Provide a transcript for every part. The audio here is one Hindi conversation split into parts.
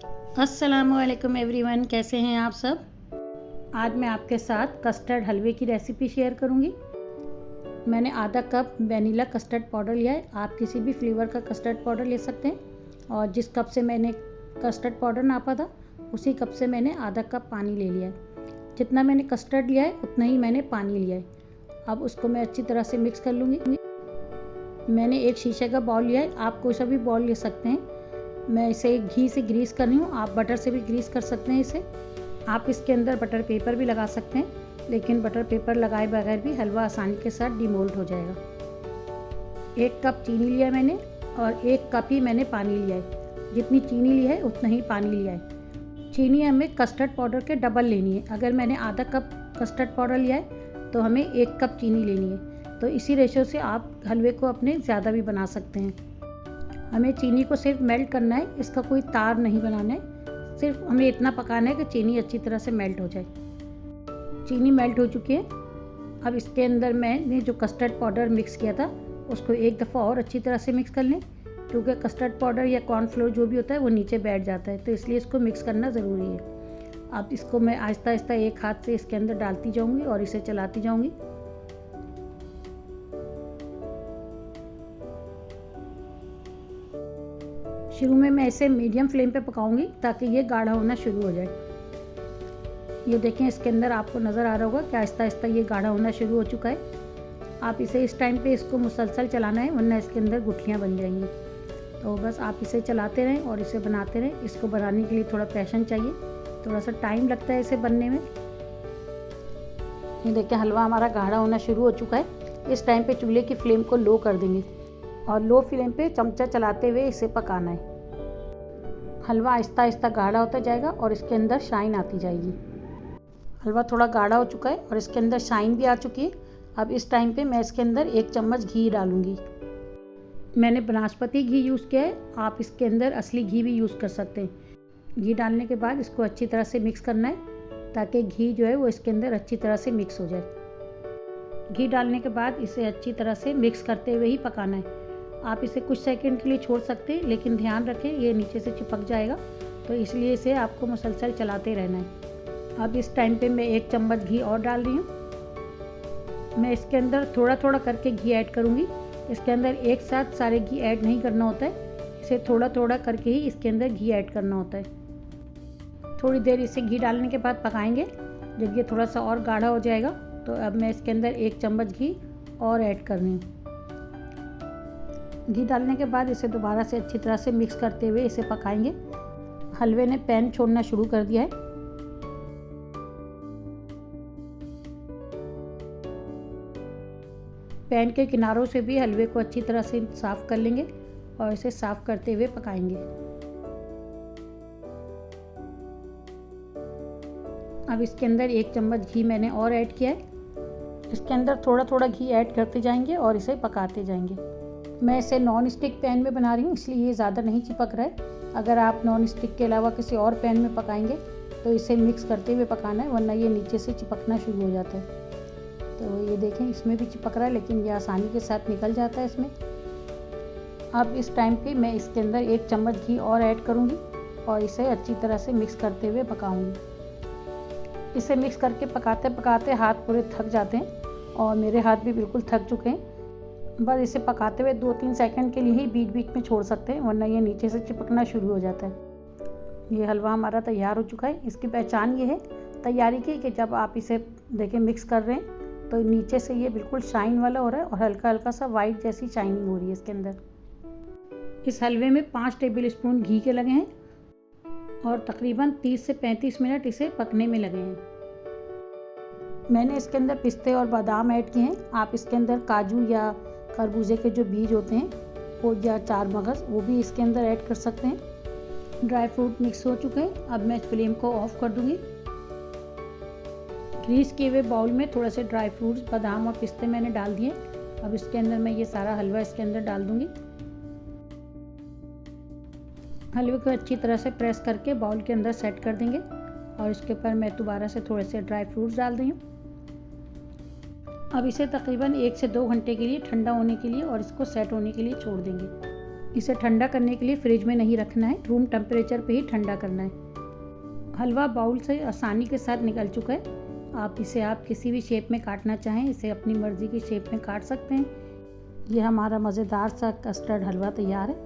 अस्सलामुअलैकुम एवरीवन, कैसे हैं आप सब। आज मैं आपके साथ कस्टर्ड हलवे की रेसिपी शेयर करूंगी। मैंने आधा कप वनीला कस्टर्ड पाउडर लिया है। आप किसी भी फ्लेवर का कस्टर्ड पाउडर ले सकते हैं। और जिस कप से मैंने कस्टर्ड पाउडर नापा था उसी कप से मैंने आधा कप पानी ले लिया है। जितना मैंने कस्टर्ड लिया है उतना ही मैंने पानी लिया है। अब उसको मैं अच्छी तरह से मिक्स कर लूँगी। मैंने एक शीशे का बाउल लिया है, आप कोई सा भी बाउल ले सकते हैं। मैं इसे घी से ग्रीस कर रही हूँ, आप बटर से भी ग्रीस कर सकते हैं इसे। आप इसके अंदर बटर पेपर भी लगा सकते हैं, लेकिन बटर पेपर लगाए बगैर भी हलवा आसानी के साथ डिमोल्ड हो जाएगा। 1 कप चीनी लिया है मैंने और 1 कप ही मैंने पानी लिया है। जितनी चीनी ली है उतना ही पानी लिया है। चीनी हमें कस्टर्ड पाउडर के डबल लेनी है। अगर मैंने आधा कप कस्टर्ड पाउडर लिया है तो हमें 1 कप चीनी लेनी है। तो इसी रेशो से आप हलवे को अपने ज़्यादा भी बना सकते हैं। हमें चीनी को सिर्फ मेल्ट करना है, इसका कोई तार नहीं बनाना है। सिर्फ हमें इतना पकाना है कि चीनी अच्छी तरह से मेल्ट हो जाए। चीनी मेल्ट हो चुकी है। अब इसके अंदर मैंने जो कस्टर्ड पाउडर मिक्स किया था उसको एक दफ़ा और अच्छी तरह से मिक्स कर लें, क्योंकि कस्टर्ड पाउडर या कॉर्नफ्लोर जो भी होता है वो नीचे बैठ जाता है, तो इसलिए इसको मिक्स करना ज़रूरी है। अब इसको मैं आहिस्ता आहिस्ता एक हाथ से इसके अंदर डालती जाऊँगी और इसे चलाती जाऊँगी। शुरू में मैं इसे मीडियम फ्लेम पे पकाऊंगी ताकि ये गाढ़ा होना शुरू हो जाए। ये देखें, इसके अंदर आपको नज़र आ रहा होगा कि आहिस्ता आहिस्ता ये गाढ़ा होना शुरू हो चुका है। आप इसे इस टाइम पे इसको मुसलसल चलाना है, वरना इसके अंदर गुठलियाँ बन जाएंगी। तो बस आप इसे चलाते रहें और इसे बनाते रहें। इसको बनाने के लिए थोड़ा पैशन चाहिए, थोड़ा सा टाइम लगता है इसे बनने में। ये देखें, हलवा हमारा गाढ़ा होना शुरू हो चुका है। इस टाइम पे चूल्हे की फ्लेम को लो कर देंगे और लो फ्लेम पे चमचा चलाते हुए इसे पकाना है। हलवा आहिस्ता आहिस्ता गाढ़ा होता जाएगा और इसके अंदर शाइन आती जाएगी। हलवा थोड़ा गाढ़ा हो चुका है और इसके अंदर शाइन भी आ चुकी है। अब इस टाइम पे मैं इसके अंदर 1 चम्मच घी डालूंगी। मैंने बनास्पति घी यूज़ किया है, आप इसके अंदर असली घी भी यूज़ कर सकते हैं। घी डालने के बाद इसको अच्छी तरह से मिक्स करना है ताकि घी जो है वो इसके अंदर अच्छी तरह से मिक्स हो जाए। घी डालने के बाद इसे अच्छी तरह से मिक्स करते हुए ही पकाना है। आप इसे कुछ सेकंड के लिए छोड़ सकते हैं, लेकिन ध्यान रखें ये नीचे से चिपक जाएगा, तो इसलिए इसे आपको मुसलसल चलाते रहना है। अब इस टाइम पे मैं 1 चम्मच घी और डाल रही हूँ। मैं इसके अंदर थोड़ा थोड़ा करके घी ऐड करूँगी। इसके अंदर एक साथ सारे घी ऐड नहीं करना होता है, इसे थोड़ा थोड़ा करके ही इसके अंदर घी ऐड करना होता है। थोड़ी देर इसे घी डालने के बाद पकाएंगे। जब ये थोड़ा सा और गाढ़ा हो जाएगा तो अब मैं इसके अंदर 1 चम्मच घी और ऐड कर रही हूँ। घी डालने के बाद इसे दोबारा से अच्छी तरह से मिक्स करते हुए इसे पकाएंगे। हलवे ने पैन छोड़ना शुरू कर दिया है। पैन के किनारों से भी हलवे को अच्छी तरह से साफ़ कर लेंगे और इसे साफ़ करते हुए पकाएंगे। अब इसके अंदर 1 चम्मच घी मैंने और ऐड किया है। इसके अंदर थोड़ा थोड़ा घी ऐड करते जाएंगे और इसे पकाते जाएंगे। मैं इसे नॉन स्टिक पैन में बना रही हूँ, इसलिए ये ज़्यादा नहीं चिपक रहा है। अगर आप नॉन स्टिक के अलावा किसी और पैन में पकाएंगे तो इसे मिक्स करते हुए पकाना है, वरना ये नीचे से चिपकना शुरू हो जाता है। तो ये देखें, इसमें भी चिपक रहा है, लेकिन ये आसानी के साथ निकल जाता है इसमें। अब इस टाइम पे मैं इसके अंदर 1 चम्मच घी और ऐड करूँगी और इसे अच्छी तरह से मिक्स करते हुए पकाऊँगी। इसे मिक्स करके पकाते पकाते हाथ पूरे थक जाते हैं और मेरे हाथ भी बिल्कुल थक चुके हैं। बस इसे पकाते हुए 2-3 सेकंड के लिए ही बीच बीच में छोड़ सकते हैं, वरना ये नीचे से चिपकना शुरू हो जाता है। ये हलवा हमारा तैयार हो चुका है। इसकी पहचान ये है तैयारी की कि जब आप इसे देखें मिक्स कर रहे हैं तो नीचे से ये बिल्कुल शाइन वाला हो रहा है और हल्का हल्का सा वाइट जैसी शाइनिंग हो रही है इसके अंदर। इस हलवे में 5 टेबल स्पून घी के लगे हैं और तकरीबन 30 से 35 मिनट इसे पकने में लगे हैं। मैंने इसके अंदर पिस्ते और बादाम ऐड किए हैं। आप इसके अंदर काजू या खरबूजे के जो बीज होते हैं वो या 4 मगज़ वो भी इसके अंदर ऐड कर सकते हैं। ड्राई फ्रूट मिक्स हो चुके हैं। अब मैं फ्लेम को ऑफ कर दूंगी। ग्रीस किए हुए बाउल में थोड़ा से ड्राई फ्रूट्स, बादाम और पिस्ते मैंने डाल दिए। अब इसके अंदर मैं ये सारा हलवा इसके अंदर डाल दूंगी। हलवे को अच्छी तरह से प्रेस करके बाउल के अंदर सेट कर देंगे और इसके ऊपर मैं दोबारा से थोड़े से ड्राई फ्रूट्स डाल रही हूँ। अब इसे तकरीबन 1 से 2 घंटे के लिए ठंडा होने के लिए और इसको सेट होने के लिए छोड़ देंगे। इसे ठंडा करने के लिए फ्रिज में नहीं रखना है, रूम टेम्परेचर पे ही ठंडा करना है। हलवा बाउल से आसानी के साथ निकल चुका है। आप किसी भी शेप में काटना चाहें, इसे अपनी मर्ज़ी की शेप में काट सकते हैं। ये हमारा मज़ेदार सा कस्टर्ड हलवा तैयार है।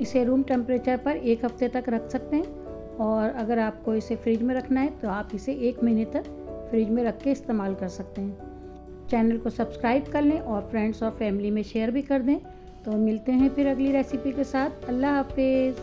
इसे रूम टेम्परेचर पर 1 हफ्ते तक रख सकते हैं, और अगर आपको इसे फ्रिज में रखना है तो आप इसे 1 महीने तक फ्रिज में रख के इस्तेमाल कर सकते हैं। चैनल को सब्सक्राइब कर लें और फ्रेंड्स और फैमिली में शेयर भी कर दें। तो मिलते हैं फिर अगली रेसिपी के साथ। अल्लाह हाफिज़।